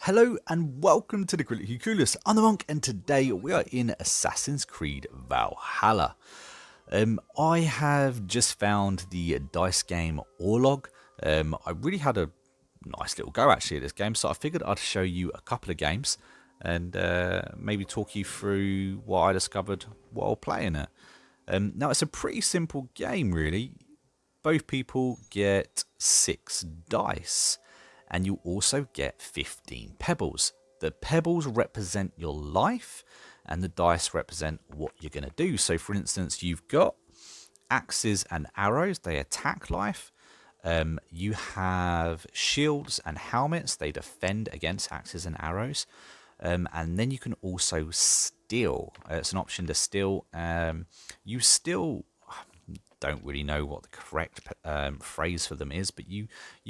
Hello and welcome to the Critically Clueless. I'm the Monk and today we are in Assassin's Creed Valhalla. I have just found the dice game Orlog. I really had a nice little go actually at this game, so I figured I'd show you a couple of games and maybe talk you through what I discovered while playing it. Now it's a pretty simple game really. Both people get 6 dice and you also get 15 pebbles. The pebbles represent your life and the dice represent what you're going to do. So for instance, you've got axes and arrows, they attack life. You have shields and helmets, they defend against axes and arrows. And then you can also steal. It's an option to steal. You still don't really know what the correct phrase for them is, but you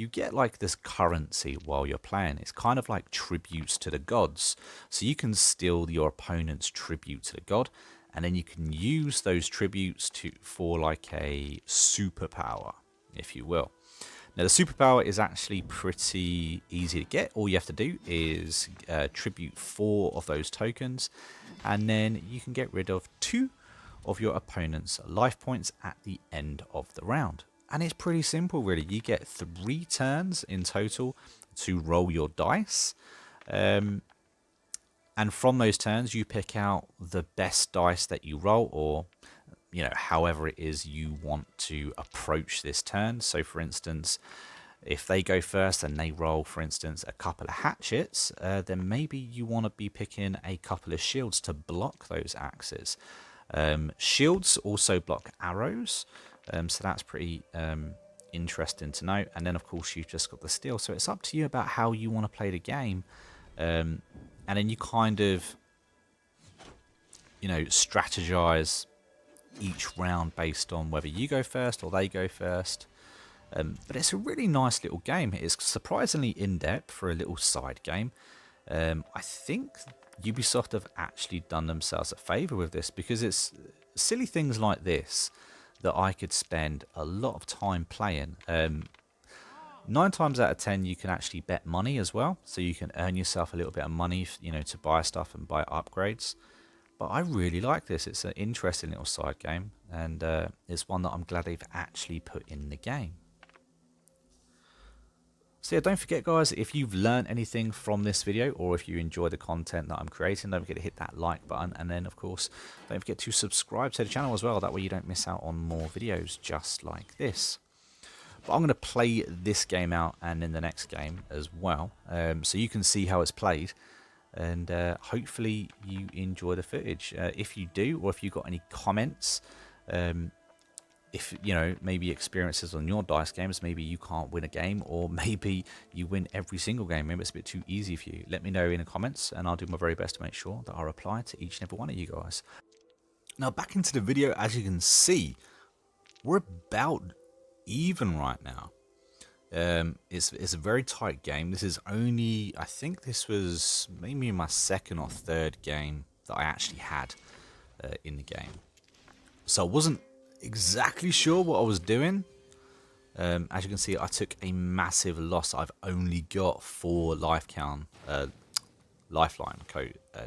get like this currency while you're playing. It's kind of like tributes to the gods. So you can steal your opponent's tribute to the god, and then you can use those tributes for like a superpower, if you will. Now the superpower is actually pretty easy to get. All you have to do is tribute 4 of those tokens, and then you can get rid of 2 of your opponent's life points at the end of the round. And it's pretty simple really. You get 3 turns in total to roll your dice. And from those turns you pick out the best dice that you roll, or however it is you want to approach this turn. So for instance, if they go first and they roll, for instance, a couple of hatchets, then maybe you want to be picking a couple of shields to block those axes. Shields also block arrows, so that's pretty interesting to know. And then of course you've just got the steel, so it's up to you about how you want to play the game. And then you kind of strategize each round based on whether you go first or they go first. But it's a really nice little game. It's surprisingly in-depth for a little side game. I think Ubisoft have actually done themselves a favour with this, because it's silly things like this that I could spend a lot of time playing. 9 times out of 10 you can actually bet money as well, so you can earn yourself a little bit of money, to buy stuff and buy upgrades. But I really like this. It's an interesting little side game, and it's one that I'm glad they've actually put in the game. So yeah, don't forget guys, if you've learned anything from this video, or if you enjoy the content that I'm creating, don't forget to hit that like button, and then of course don't forget to subscribe to the channel as well. That way you don't miss out on more videos just like this. But I'm going to play this game out and in the next game as well, so you can see how it's played, and hopefully you enjoy the footage. If you do, or if you've got any comments, if maybe experiences on your dice games, maybe you can't win a game, or maybe you win every single game, maybe it's a bit too easy for you, let me know in the comments and I'll do my very best to make sure that I reply to each and every one of you guys. Now back into the video. As you can see, we're about even right now. It's a very tight game. This is only, I think this was maybe my 2nd or 3rd game that I actually had in the game, so I wasn't exactly sure what I was doing. As you can see, I took a massive loss. I've only got 4 lifeline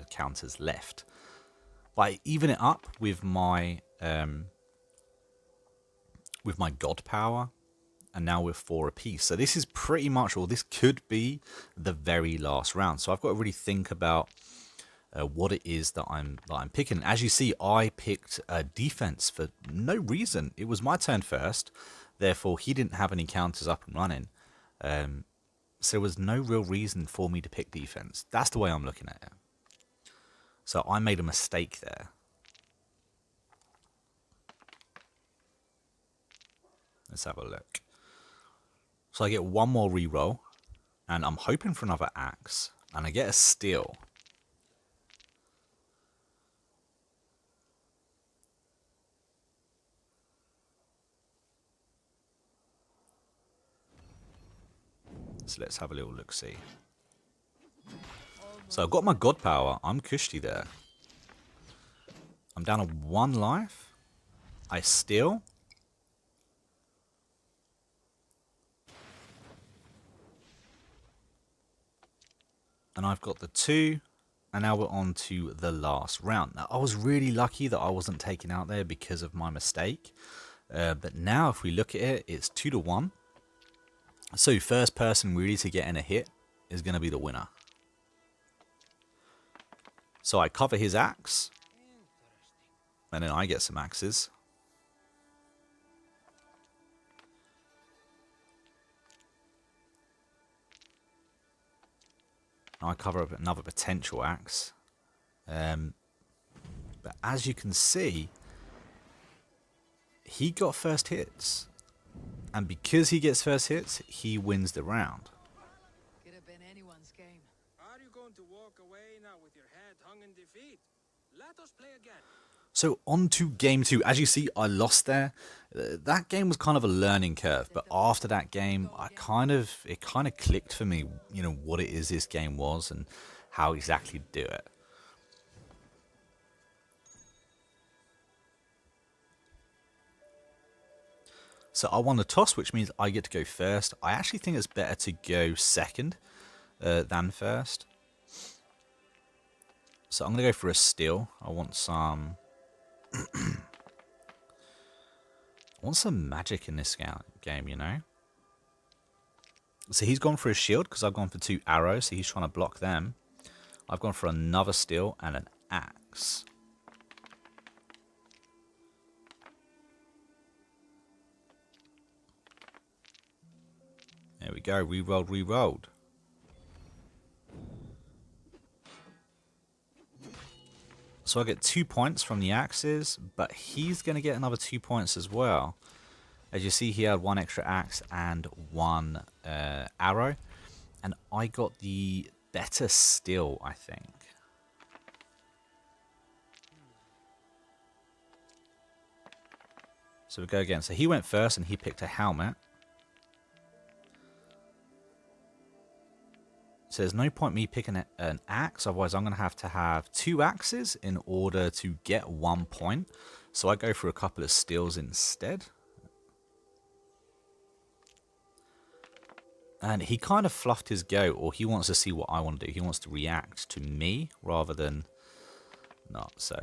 counters left. But I even it up with my god power, and now we're 4 apiece. So this is pretty much, or this could be the very last round. So I've got to really think about what it is that I'm picking. As you see, I picked defense for no reason. It was my turn first, therefore he didn't have any counters up and running, so there was no real reason for me to pick defense. That's the way I'm looking at it. So I made a mistake there. Let's have a look. So I get 1 more reroll, and I'm hoping for another axe, and I get a steal. So let's have a little look-see. So I've got my god power. I'm cushy there. I'm down to 1 life. I steal. And I've got the 2. And now we're on to the last round. Now, I was really lucky that I wasn't taken out there because of my mistake. But now if we look at it, it's 2-1. So first person really to get in a hit is going to be the winner. So I cover his axe. And then I get some axes. I cover up another potential axe. But as you can see, he got first hits. And because he gets first hits, he wins the round. Could have been anyone's game. Are you going to walk away now with your head hung in defeat? Let us play again. So on to game 2. As you see, I lost there. That game was kind of a learning curve, but after that game, it kind of clicked for me, you know, what it is this game was and how exactly to do it. So I won the toss, which means I get to go first. I actually think it's better to go second than first. So I'm going to go for a steal. I want some magic in this game, you know. So he's gone for a shield because I've gone for 2 arrows. So he's trying to block them. I've gone for another steal and an axe. There we go. Rerolled, rerolled. So I get 2 points from the axes, but he's going to get another 2 points as well. As you see, he had 1 extra axe and 1 arrow. And I got the better steal, I think. So we go again. So he went first and he picked a helmet. So there's no point me picking an axe, otherwise I'm going to have 2 axes in order to get 1 point. So I go for a couple of steals instead. And he kind of fluffed his go, or he wants to see what I want to do. He wants to react to me rather than not, so...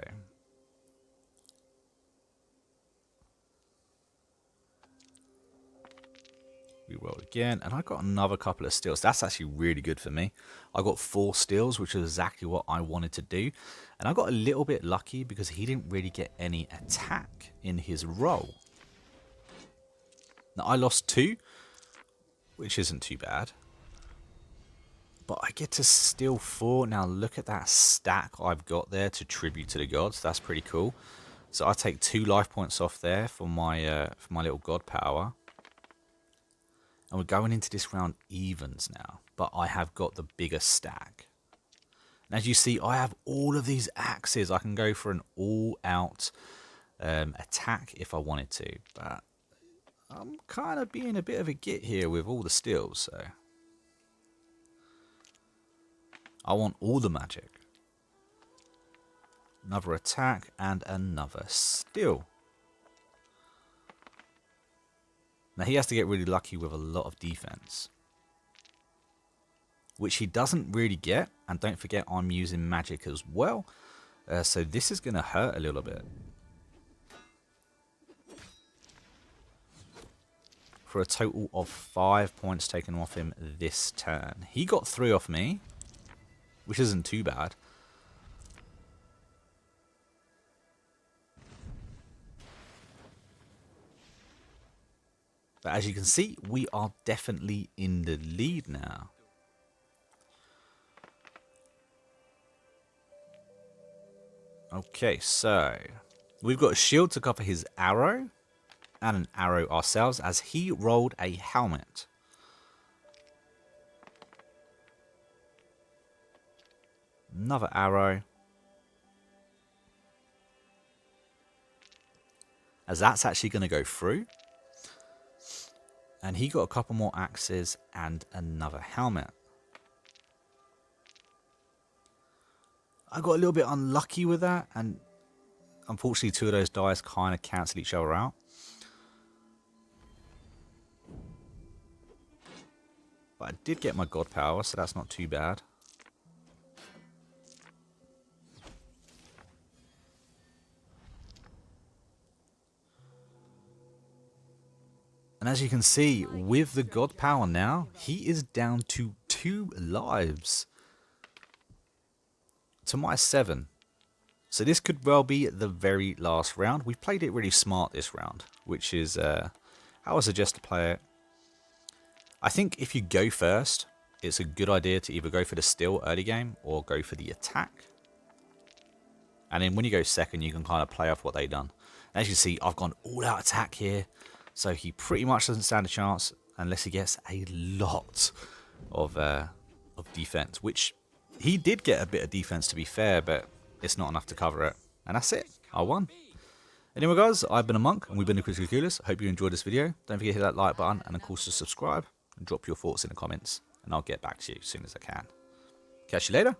Reroll again, and I got another couple of steals. That's actually really good for me. I got 4 steals, which is exactly what I wanted to do. And I got a little bit lucky because he didn't really get any attack in his roll. Now, I lost 2, which isn't too bad. But I get to steal 4. Now, look at that stack I've got there to tribute to the gods. That's pretty cool. So I take 2 life points off there for my little god power. And we're going into this round evens now. But I have got the bigger stack. And as you see, I have all of these axes. I can go for an all-out attack if I wanted to. But I'm kind of being a bit of a git here with all the steals. So I want all the magic. Another attack and another steal. Now he has to get really lucky with a lot of defense, which he doesn't really get. And don't forget, I'm using magic as well. So this is going to hurt a little bit. For a total of 5 points taken off him this turn. He got 3 off me, which isn't too bad. But as you can see, we are definitely in the lead now. Okay, so we've got a shield to cover his arrow and an arrow ourselves as he rolled a helmet. Another arrow. As that's actually going to go through. And he got a couple more axes and another helmet. I got a little bit unlucky with that. And unfortunately 2 of those dice kind of cancel each other out. But I did get my god power, so that's not too bad. And as you can see, with the god power now, he is down to 2 lives to my 7. So this could well be the very last round. We've played it really smart this round, which is how I suggest to play it. I think if you go first, it's a good idea to either go for the steal early game or go for the attack. And then when you go second, you can kind of play off what they've done. As you can see, I've gone all out attack here. So he pretty much doesn't stand a chance unless he gets a lot of defense, which he did get a bit of defense to be fair, but it's not enough to cover it. And that's it. I won. Anyway, guys, I've been a monk, and we've been the Critical Coolest. Hope you enjoyed this video. Don't forget to hit that like button, and of course to subscribe, and drop your thoughts in the comments, and I'll get back to you as soon as I can. Catch you later.